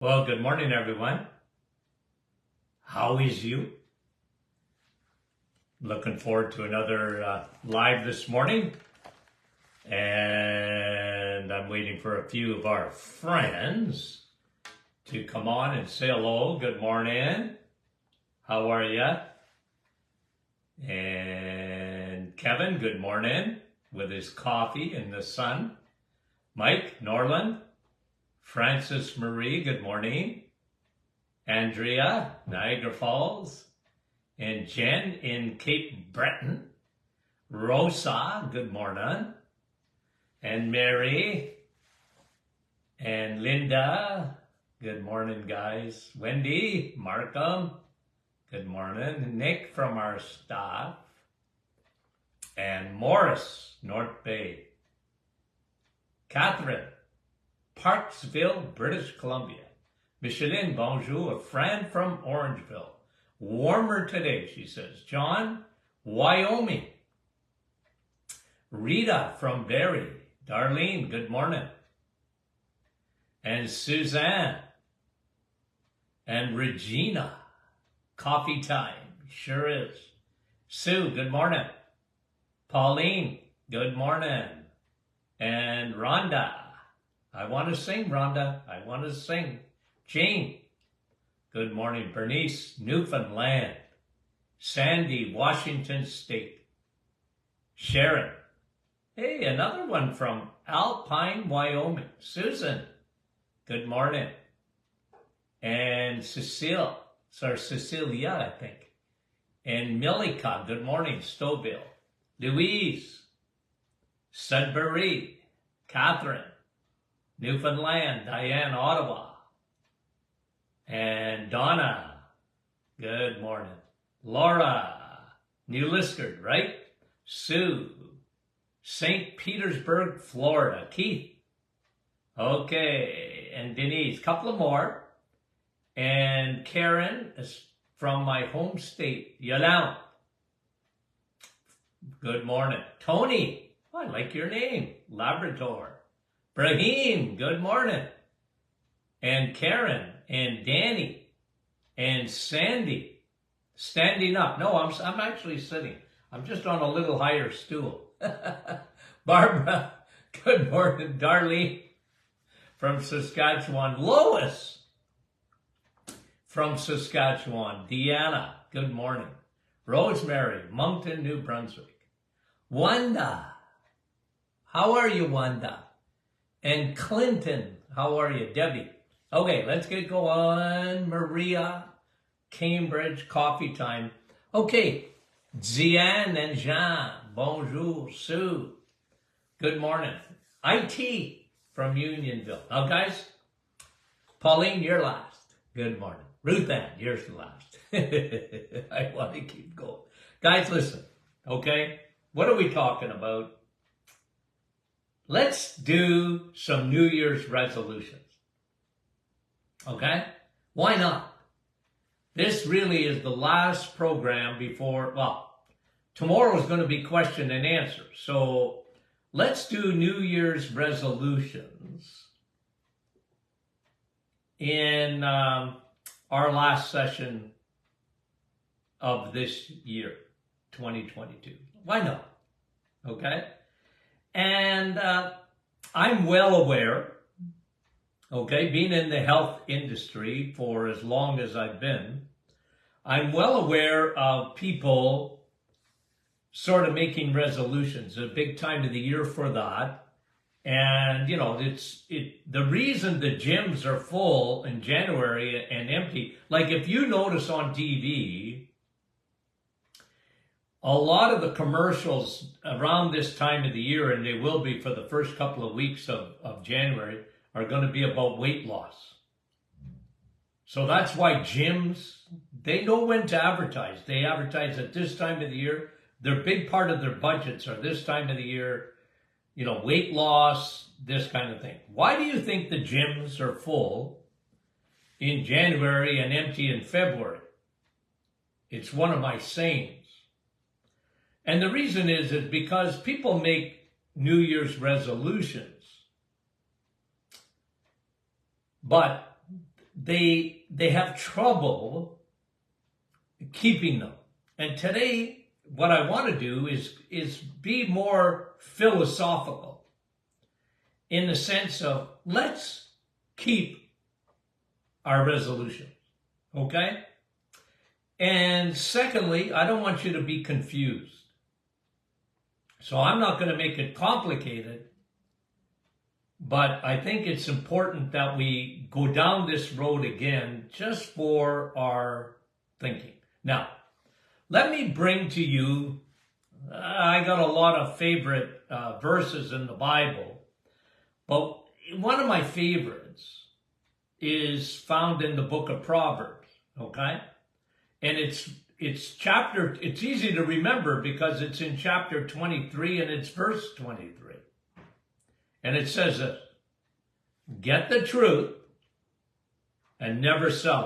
Well, good morning, everyone. How is you? Looking forward to another live this morning. And I'm waiting for a few of our friends to come on and say hello. Good morning. How are you? And Kevin, good morning, with his coffee in the sun. Mike, Norland. Francis Marie, good morning. Andrea, Niagara Falls. And Jen in Cape Breton. Rosa, good morning. And Mary. And Linda, good morning, guys. Wendy, Markham, good morning. Nick from our staff. And Morris, North Bay. Catherine, Parksville, British Columbia. Micheline, bonjour. A friend from Orangeville. Warmer today, she says. John, Wyoming. Rita from Barrie. Darlene, good morning. And Suzanne. And Regina. Coffee time. Sure is. Sue, good morning. Pauline, good morning. And Rhonda. I want to sing, Rhonda. I want to sing. Jane. Good morning. Bernice, Newfoundland. Sandy, Washington State. Sharon. Hey, another one from Alpine, Wyoming. Susan. Good morning. And Cecilia, I think. And Milika. Good morning. Stouffville. Louise. Sudbury. Catherine. Newfoundland, Diane, Ottawa. And Donna, good morning. Laura, New Liskeard, right? Sue, St. Petersburg, Florida. Keith, okay. And Denise, couple of more. And Karen is from my home state, Yallourn. Good morning. Tony, I like your name, Labrador. Brahim, good morning. And Karen, and Danny, and Sandy, standing up. No, I'm actually sitting. I'm just on a little higher stool. Barbara, good morning. Darlene, from Saskatchewan. Lois, from Saskatchewan. Deanna, good morning. Rosemary, Moncton, New Brunswick. Wanda, how are you, Wanda? And Clinton, how are you? Debbie. Okay, let's get going. Maria, Cambridge, coffee time. Okay, Zian and Jean, bonjour. Sue, good morning. IT from Unionville. Now, guys, Pauline, you're last. Good morning. Ruth Ann, you're the last. I want to keep going. Guys, listen, okay? What are we talking about? Let's do some New Year's resolutions. Okay? Why not? This really is the last program before, well, tomorrow is going to be question and answer. So let's do New Year's resolutions in our last session of this year, 2022. Why not? Okay? And I'm well aware, okay, being in the health industry for as long as I've been, I'm well aware of people sort of making resolutions, a big time of the year for that. And, you know, the reason the gyms are full in January and empty, like if you notice on TV, a lot of the commercials around this time of the year, and they will be for the first couple of weeks of January, are going to be about weight loss. So that's why gyms, they know when to advertise. They advertise at this time of the year. Their big part of their budgets are this time of the year, you know, weight loss, this kind of thing. Why do you think the gyms are full in January and empty in February? It's one of my sayings. And the reason is because people make New Year's resolutions. But they have trouble keeping them. And today, what I want to do is be more philosophical in the sense of let's keep our resolutions, okay? And secondly, I don't want you to be confused. So I'm not going to make it complicated, but I think it's important that we go down this road again just for our thinking. Now, let me bring to you, I got a lot of favorite verses in the Bible, but one of my favorites is found in the book of Proverbs, okay? And it's easy to remember because it's in chapter 23 and it's verse 23. And it says this, get the truth and never sell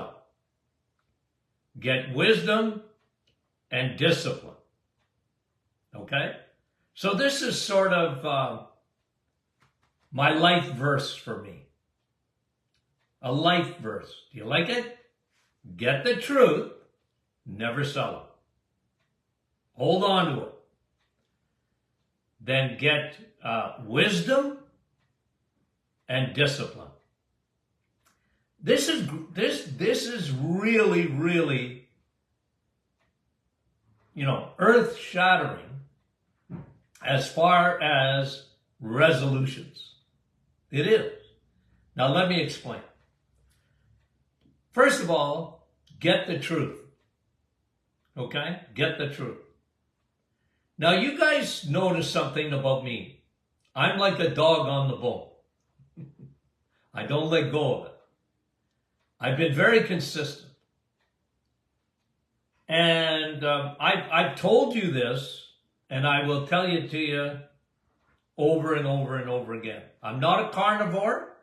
it. Get wisdom and discipline. Okay? So this is sort of my life verse for me. A life verse. Do you like it? Get the truth, never sell it. Hold on to it. Then get wisdom and discipline. This is really, really, earth-shattering as far as resolutions. It is. Now let me explain. First of all, get the truth. Okay? Get the truth. Now you guys notice something about me. I'm like a dog on the bone. I don't let go of it. I've been very consistent. And I've told you this, and I will tell it to you over and over and over again. I'm not a carnivore.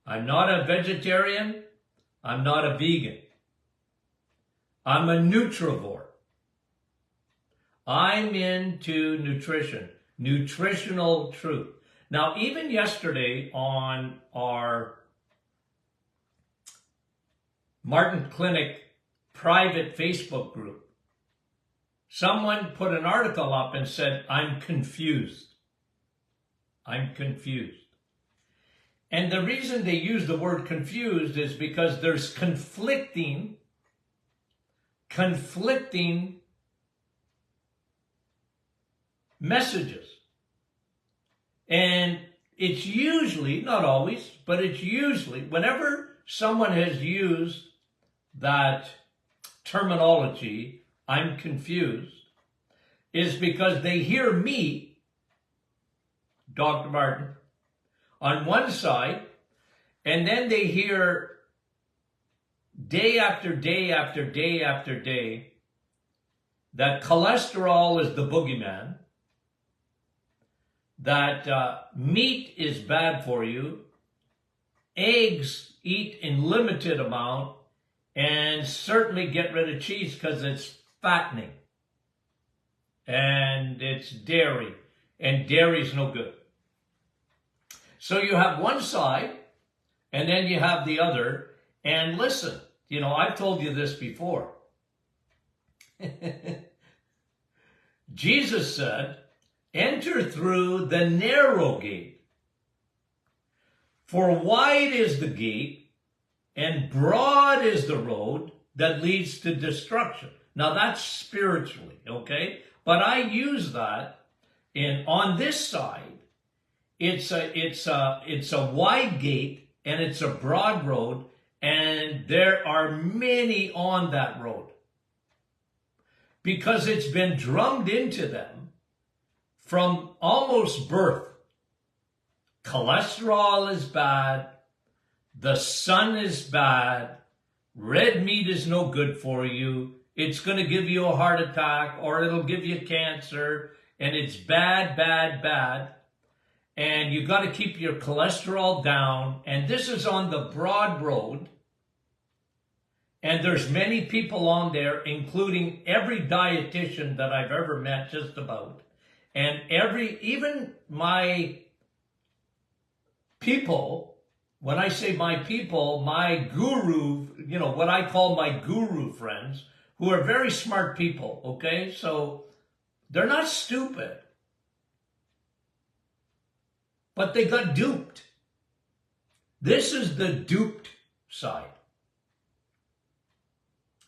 I'm not a vegetarian. I'm not a vegan. I'm a nutrivore. I'm into nutrition, nutritional truth. Now, even yesterday on our Martin Clinic private Facebook group, someone put an article up and said, I'm confused. I'm confused. And the reason they use the word confused is because there's conflicting messages. And it's usually, not always, but it's usually, whenever someone has used that terminology, I'm confused, is because they hear me, Dr. Martin, on one side, and then they hear day after day after day after day that cholesterol is the boogeyman, that meat is bad for you, eggs eat in limited amount, and certainly get rid of cheese because it's fattening. And it's dairy, and dairy's no good. So you have one side, and then you have the other. And listen, I've told you this before. Jesus said, enter through the narrow gate. For wide is the gate, and broad is the road that leads to destruction. Now that's spiritually, okay? But I use that on this side. It's a wide gate and it's a broad road, and there are many on that road because it's been drummed into them from almost birth. Cholesterol is bad. The sun is bad. Red meat is no good for you. It's going to give you a heart attack, or it'll give you cancer, and it's bad, bad, bad. And you got to keep your cholesterol down. And this is on the broad road. And there's many people on there, including every dietitian that I've ever met, just about. And even my people when I say my people, my guru, what I call my guru friends, who are very smart people, okay? So they're not stupid, but they got duped. This is the duped side,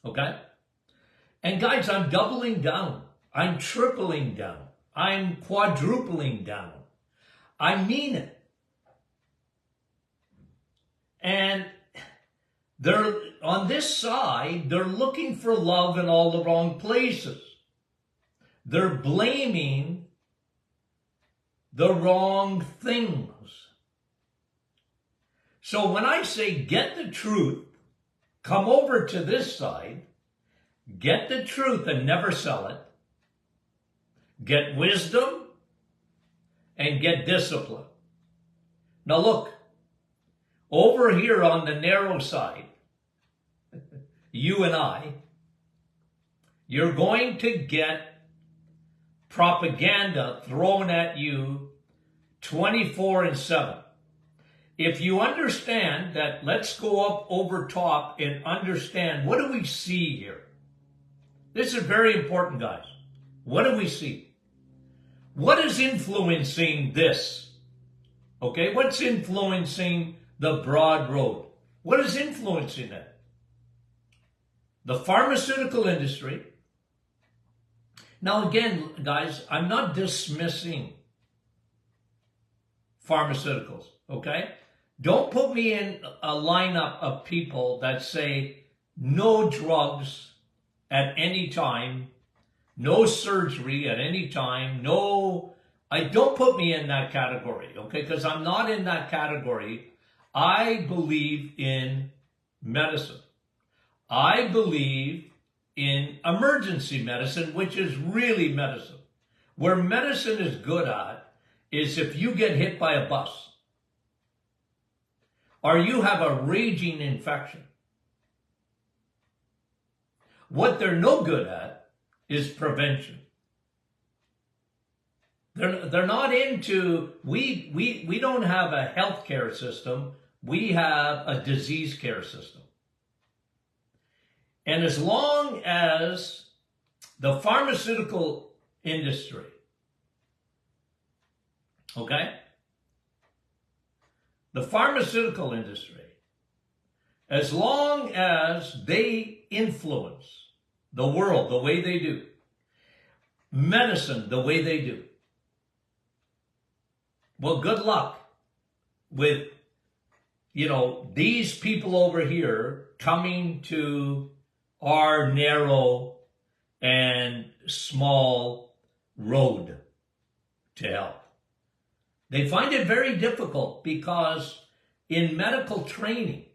okay? And guys, I'm doubling down. I'm tripling down. I'm quadrupling down. I mean it. And they're on this side, they're looking for love in all the wrong places. They're blaming the wrong things. So when I say get the truth, come over to this side, get the truth and never sell it, get wisdom and get discipline. Now look, over here on the narrow side, you and I, you're going to get propaganda thrown at you 24/7. If you understand that, let's go up over top and understand, what do we see here? This is very important, guys. What do we see? What is influencing this? Okay, what's influencing the broad road? What is influencing it? The pharmaceutical industry. Now again, guys, I'm not dismissing pharmaceuticals, okay? Don't put me in a lineup of people that say no drugs at any time, no surgery at any time, don't put me in that category, okay? Because I'm not in that category. I believe in medicine. I believe in emergency medicine, which is really medicine. Where medicine is good at is if you get hit by a bus or you have a raging infection. What they're no good at is prevention. They're not into, we don't have a healthcare system, we have a disease care system. And as long as the pharmaceutical industry, okay? The pharmaceutical industry, as long as they influence the world the way they do, medicine the way they do, well, good luck with, these people over here coming to our narrow and small road to health. They find it very difficult because in medical training,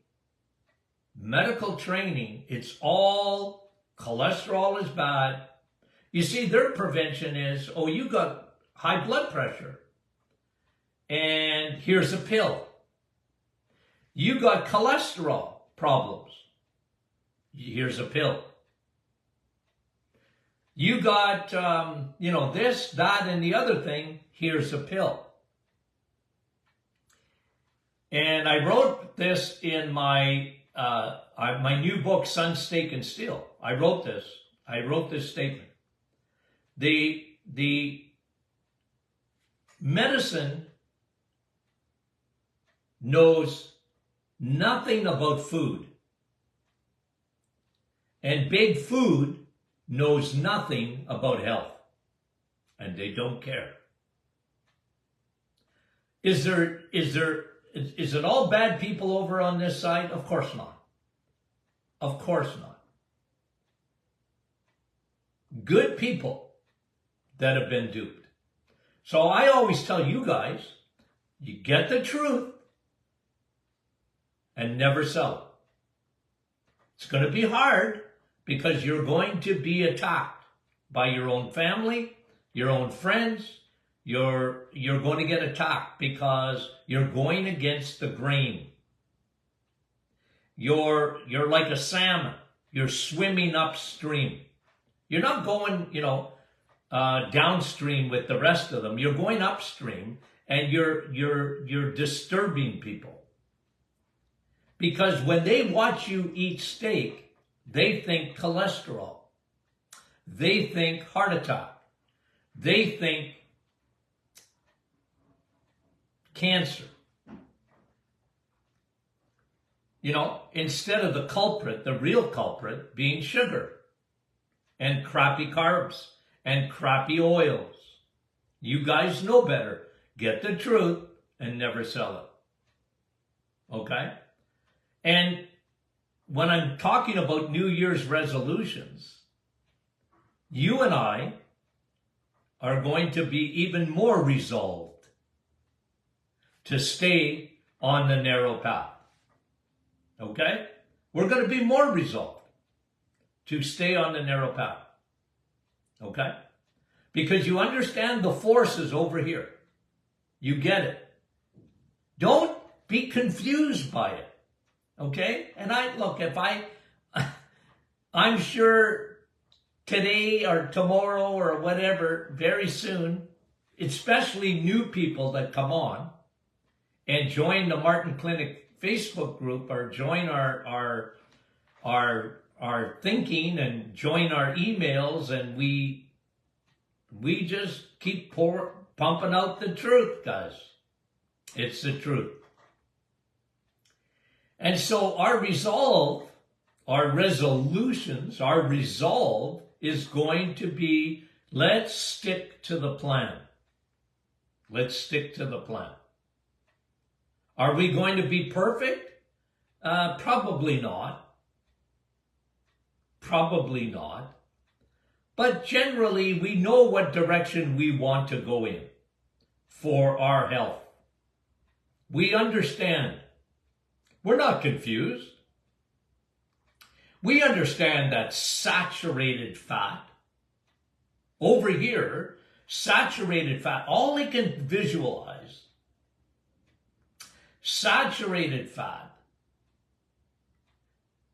it's all cholesterol is bad. You see, their prevention is, you got high blood pressure, and here's a pill. You got cholesterol problems. Here's a pill. You got, this, that, and the other thing. Here's a pill. And I wrote this in my new book, Sun, Steak, and Steel. I wrote this statement. The medicine knows nothing about food. And big food knows nothing about health. And they don't care. Is it all bad people over on this side? Of course not. Of course not. Good people that have been duped. So I always tell you guys, you get the truth and never sell it. It's going to be hard because you're going to be attacked by your own family, your own friends. You're going to get attacked because you're going against the grain. You're like a salmon. You're swimming upstream. You're not going, downstream with the rest of them. You're going upstream, and you're disturbing people. Because when they watch you eat steak, they think cholesterol. They think heart attack. They think cancer. You know, instead of the culprit, the real culprit being sugar and crappy carbs and crappy oils. You guys know better. Get the truth and never sell it. Okay? And when I'm talking about New Year's resolutions, you and I are going to be even more resolved to stay on the narrow path. Okay? We're going to be more resolved to stay on the narrow path. Okay? Because you understand the forces over here. You get it. Don't be confused by it. Okay? And I'm sure today or tomorrow or whatever, very soon, especially new people that come on and join the Martin Clinic Facebook group or join our thinking and join our emails, and we just keep pumping out the truth, guys. It's the truth. And so our resolve, our resolutions, our resolve is going to be, let's stick to the plan. Let's stick to the plan. Are we going to be perfect? Probably not. Probably not. But generally, we know what direction we want to go in for our health. We understand. We're not confused. We understand that saturated fat, over here, saturated fat, all they can visualize, saturated fat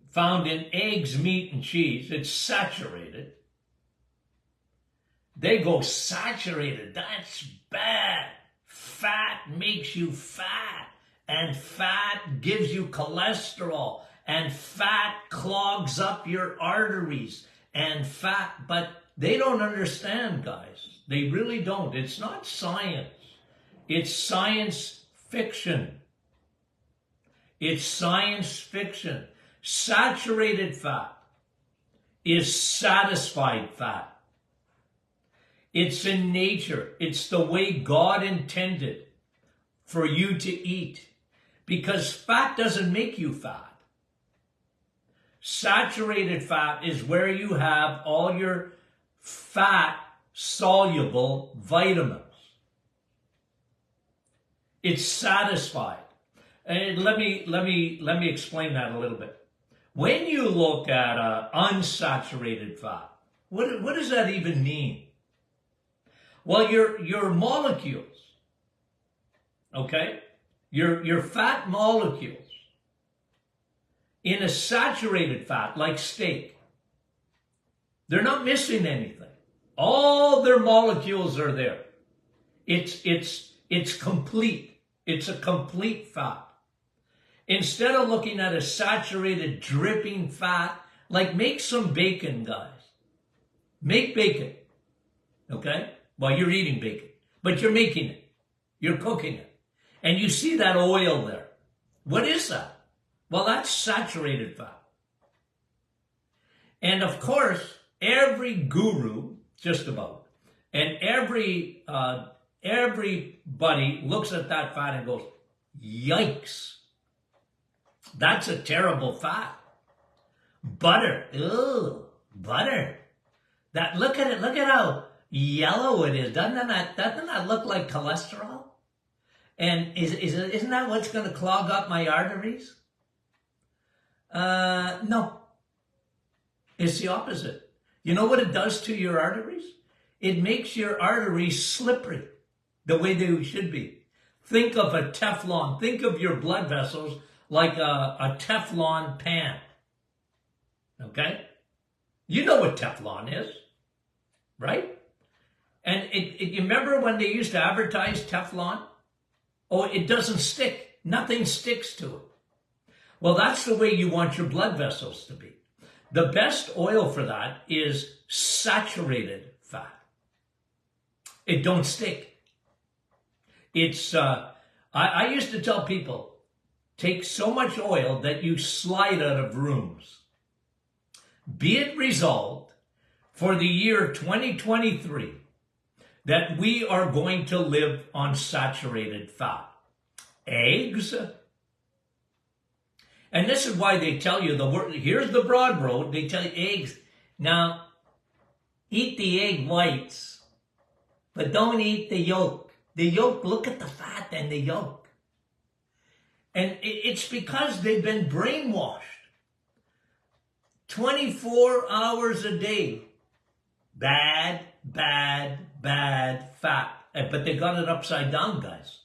found in eggs, meat, and cheese, it's saturated. They go, saturated, that's bad. Fat makes you fat, and fat gives you cholesterol, and fat clogs up your arteries, and fat, but they don't understand, guys. They really don't. It's not science. It's science fiction. It's science fiction. Saturated fat is satisfied fat. It's in nature. It's the way God intended for you to eat. Because fat doesn't make you fat. Saturated fat is where you have all your fat soluble vitamins. It's satisfied. And let me explain that a little bit. When you look at unsaturated fat, what does that even mean? Well, your molecules, okay? Your fat molecules in a saturated fat like steak, they're not missing anything. All their molecules are there. It's complete. It's a complete fat. Instead of looking at a saturated dripping fat, like make some bacon, guys. Make bacon, okay? Well, you're eating bacon, but you're making it. You're cooking it. And you see that oil there. What is that? Well, that's saturated fat. And of course, every guru, just about, and everybody looks at that fat and goes, yikes. That's a terrible fat. Butter. Ooh, butter. Look at it. Look at how yellow it is. Doesn't that look like cholesterol? And isn't that what's going to clog up my arteries? No. It's the opposite. You know what it does to your arteries? It makes your arteries slippery the way they should be. Think of a Teflon. Think of your blood vessels like a Teflon pan. Okay? You know what Teflon is, right? And you remember when they used to advertise Teflon? Oh, it doesn't stick. Nothing sticks to it. Well, that's the way you want your blood vessels to be. The best oil for that is saturated fat. It don't stick. It's, I used to tell people, take so much oil that you slide out of rooms. Be it resolved for the year 2023 that we are going to live on saturated fat. Eggs. And this is why they tell you the word, here's the broad road, they tell you eggs. Now, eat the egg whites, but don't eat the yolk. The yolk, look at the fat and the yolk. And it's because they've been brainwashed. 24 hours a day. Bad, bad, bad fat. But they got it upside down, guys.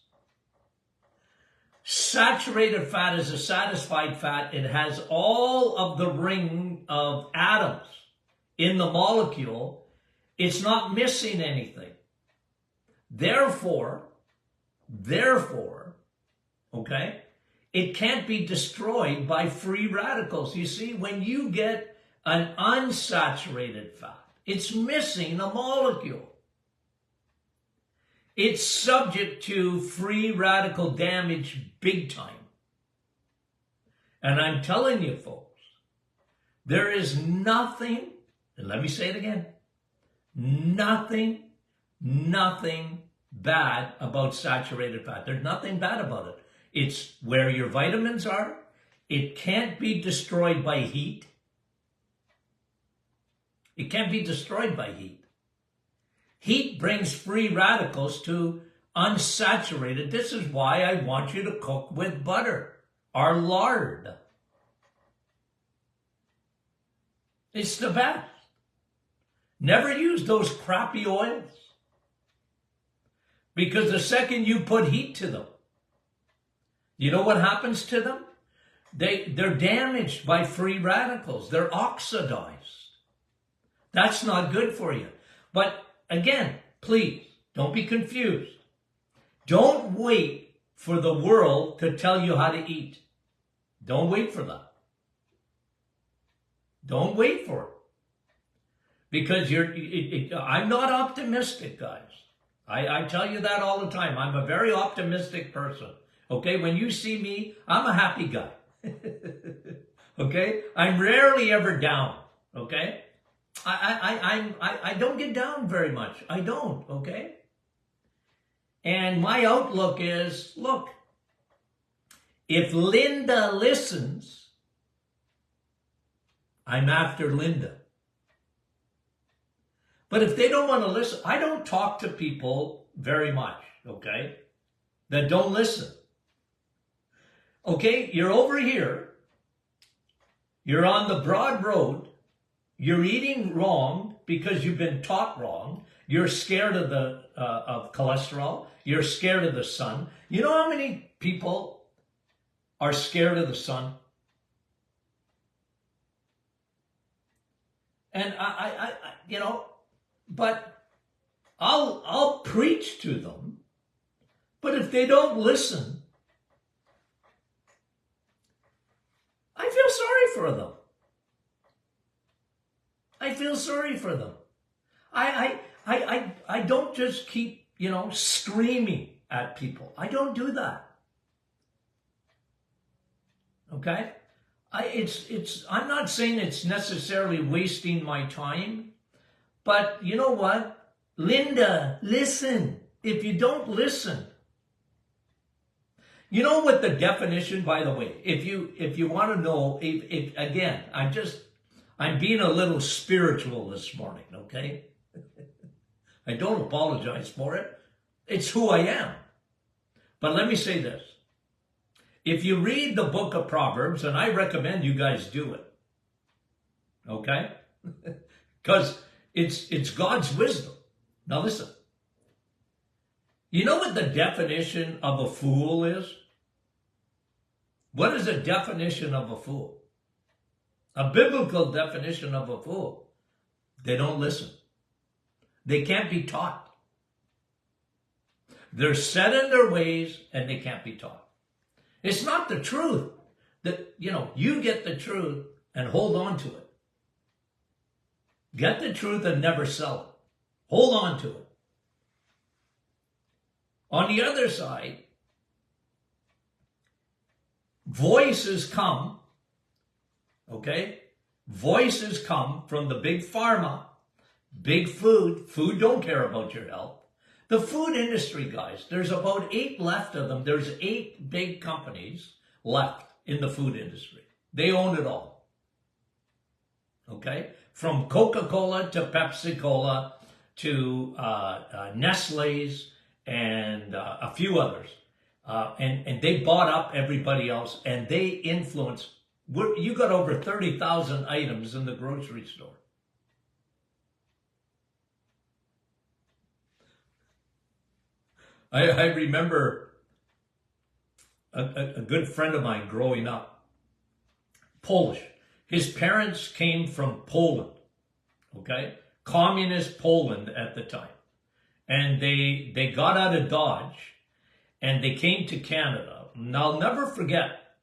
Saturated fat is a satisfied fat. It has all of the ring of atoms in the molecule. It's not missing anything. Therefore, okay, it can't be destroyed by free radicals. You see, when you get an unsaturated fat, it's missing a molecule. It's subject to free radical damage big time. And I'm telling you, folks, there is nothing, and let me say it again, nothing bad about saturated fat. There's nothing bad about it. It's where your vitamins are. It can't be destroyed by heat. It can't be destroyed by heat. Heat brings free radicals to unsaturated. This is why I want you to cook with butter or lard. It's the best. Never use those crappy oils. Because the second you put heat to them, you know what happens to them? They're damaged by free radicals. They're oxidized. That's not good for you. But again, please, don't be confused. Don't wait for the world to tell you how to eat. Don't wait for that. Don't wait for it. Because I'm not optimistic, guys. I tell you that all the time. I'm a very optimistic person. Okay? When you see me, I'm a happy guy. Okay? I'm rarely ever down. Okay? I don't get down very much. I don't, okay? And my outlook is, look, if Linda listens, I'm after Linda. But if they don't want to listen, I don't talk to people very much, okay, that don't listen. Okay, you're over here. You're on the broad road. You're eating wrong because you've been taught wrong. You're scared of of cholesterol. You're scared of the sun. You know how many people are scared of the sun? And I you know, but I'll preach to them. But if they don't listen, I feel sorry for them. I feel sorry for them. I don't just keep, screaming at people. I don't do that. Okay? I'm not saying it's necessarily wasting my time, but you know what? Linda, listen. If you don't listen, you know what the definition, by the way, if you want to know, again, I'm being a little spiritual this morning, okay? I don't apologize for it. It's who I am. But let me say this. If you read the book of Proverbs, and I recommend you guys do it, okay? Because it's God's wisdom. Now listen. You know what the definition of a fool is? What is the definition of a fool? A biblical definition of a fool. They don't listen. They can't be taught. They're set in their ways and they can't be taught. It's not the truth. that, you get the truth and hold on to it. Get the truth and never sell it. Hold on to it. On the other side, voices come, okay? Voices come from the big pharma, big food. Food don't care about your health. The food industry, guys, there's about 8 left of them. There's 8 big companies left in the food industry. They own it all. Okay? From Coca-Cola to Pepsi-Cola to Nestle's and a few others. And they bought up everybody else, and they influence. You got over 30,000 items in the grocery store. I remember a good friend of mine growing up, Polish. His parents came from Poland, okay? Communist Poland at the time. And they got out of Dodge, and they came to Canada. And I'll never forget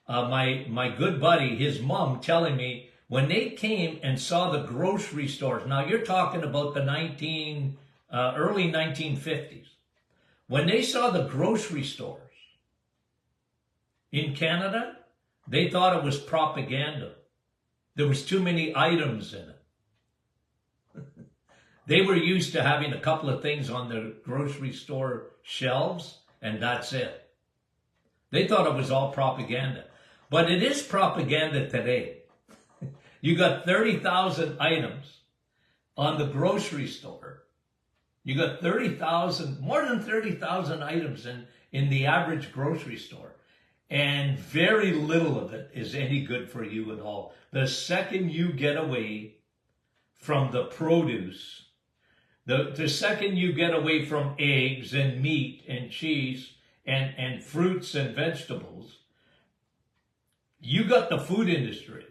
my good buddy, his mom, telling me when they came and saw the grocery stores. Now, you're talking about the early 1950s. When they saw the grocery stores in Canada, they thought it was propaganda. There was too many items in it. They were used to having a couple of things on their grocery store shelves, and that's it. They thought it was all propaganda. But it is propaganda today. You got 30,000 items on the grocery store. You got more than 30,000 items in the average grocery store. And very little of it is any good for you at all. The second you get away from the produce, the second you get away from eggs and meat and cheese and fruits and vegetables, you got the food industry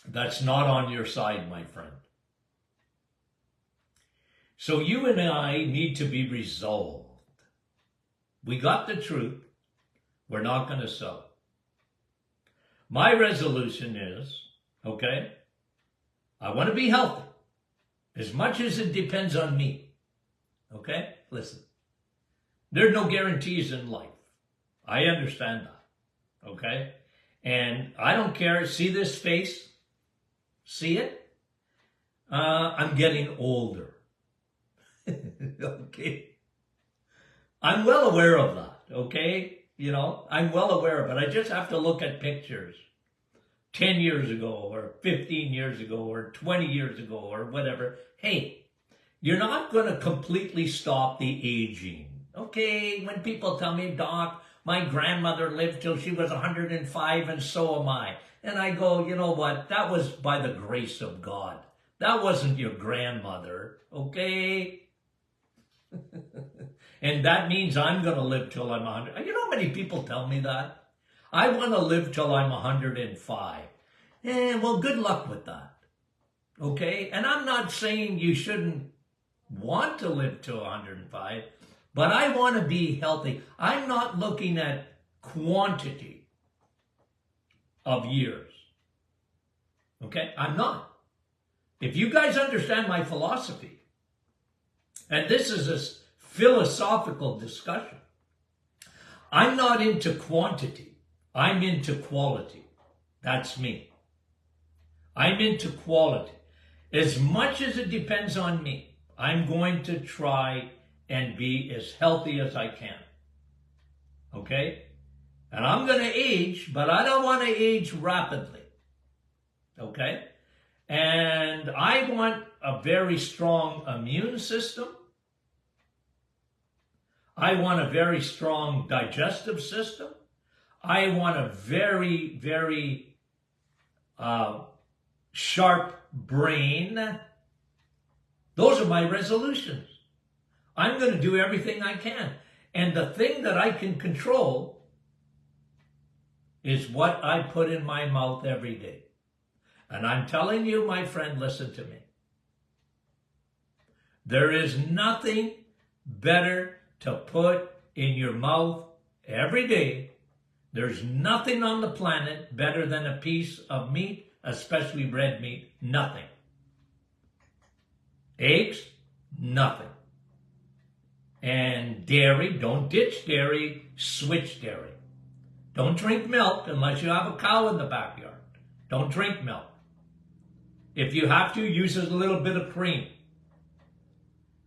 that's not on your side, my friend. So you and I need to be resolved. We got the truth. We're not going to sell it. My resolution is, okay, I want to be healthy as much as it depends on me. Okay? Listen, there's no guarantees in life. I understand that. Okay? And I don't care. See this face? See it? I'm getting older. Okay? I'm well aware of that. Okay? I'm well aware of it. I just have to look at pictures 10 years ago or 15 years ago or 20 years ago or whatever. Hey, you're not going to completely stop the aging. Okay, when people tell me, Doc, my grandmother lived till she was 105 and so am I. And I go, you know what? That was by the grace of God. That wasn't your grandmother, okay? And that means I'm going to live till I'm 100. You know how many people tell me that? I want to live till I'm 105. Well, good luck with that. Okay? And I'm not saying you shouldn't want to live till 105, but I want to be healthy. I'm not looking at quantity of years. Okay? I'm not. If you guys understand my philosophy, and this is a philosophical discussion, I'm not into quantity. I'm into quality. That's me. I'm into quality. As much as it depends on me, I'm going to try and be as healthy as I can. Okay? And I'm going to age, but I don't want to age rapidly. Okay? And I want a very strong immune system. I want a very strong digestive system. I want a very, very sharp brain. Those are my resolutions. I'm going to do everything I can. And the thing that I can control is what I put in my mouth every day. And I'm telling you, my friend, listen to me. There is nothing better to put in your mouth every day There's nothing on the planet better than a piece of meat, especially red meat. Nothing. Eggs, nothing. And dairy, don't ditch dairy, switch dairy. Don't drink milk unless you have a cow in the backyard. Don't drink milk. If you have to, use a little bit of cream.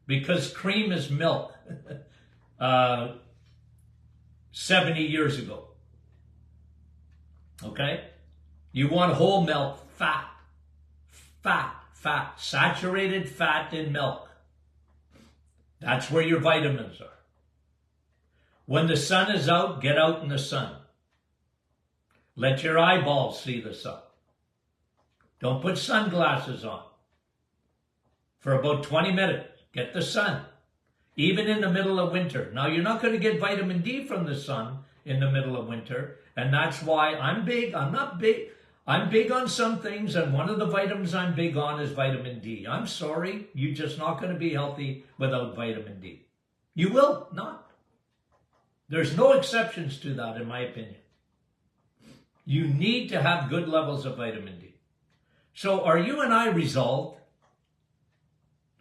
Because cream is milk. 70 years ago. Okay? You want whole milk, fat. Saturated fat in milk. That's where your vitamins are. When the sun is out, get out in the sun. Let your eyeballs see the sun. Don't put sunglasses on. For about 20 minutes, get the sun. Even in the middle of winter. Now, you're not going to get vitamin D from the sun in the middle of winter. And that's why I'm big. I'm not big. I'm big on some things, and one of the vitamins I'm big on is vitamin D. I'm sorry, you're just not going to be healthy without vitamin D. You will not. There's no exceptions to that, in my opinion. You need to have good levels of vitamin D. So are you and I resolved?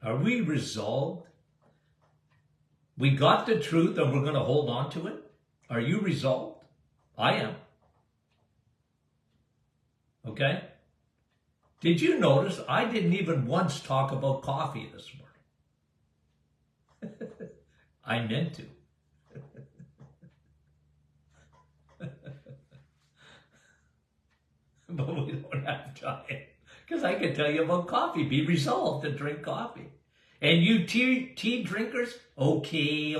Are we resolved? We got the truth and we're going to hold on to it? Are you resolved? I am. Okay? Did you notice I didn't even once talk about coffee this morning? I meant to. But we don't have time. Because I can tell you about coffee. Be resolved to drink coffee. And you tea drinkers, okay,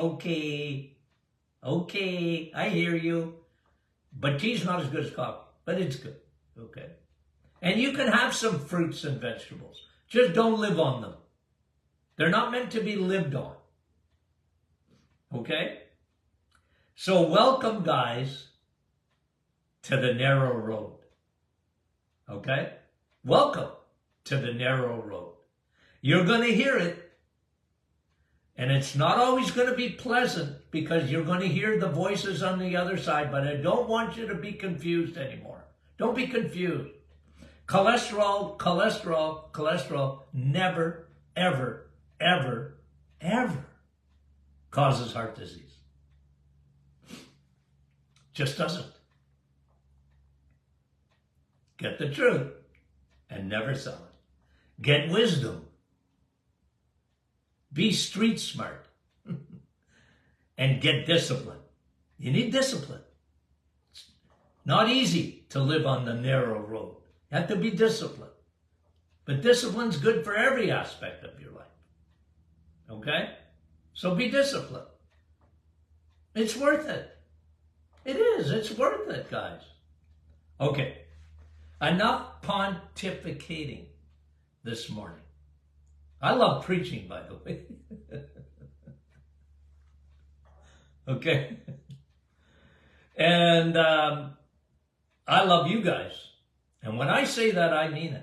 I hear you. But tea's not as good as coffee, but it's good. Okay. And you can have some fruits and vegetables. Just don't live on them. They're not meant to be lived on. Okay? So welcome, guys, to the narrow road. Okay? Welcome to the narrow road. You're going to hear it. And it's not always going to be pleasant because you're going to hear the voices on the other side, but I don't want you to be confused anymore. Don't be confused. Cholesterol never, ever causes heart disease. Just doesn't. Get the truth and never sell it. Get wisdom. Be street smart. And get discipline. You need discipline. It's not easy to live on the narrow road. You have to be disciplined. But discipline's good for every aspect of your life. Okay? So be disciplined. It's worth it. It is. It's worth it, guys. Okay. Enough pontificating this morning. I love preaching, by the way. Okay? And I love you guys. And when I say that, I mean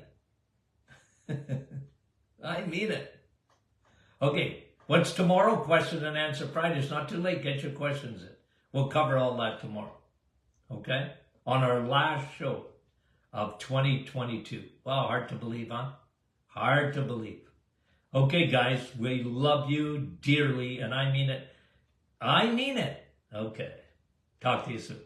it. I mean it. Okay, what's tomorrow? Question and answer Friday. It's not too late. Get your questions in. We'll cover all that tomorrow. Okay? On our last show of 2022. Wow, hard to believe, huh? Hard to believe. Okay, guys, we love you dearly, and I mean it. I mean it. Okay. Talk to you soon.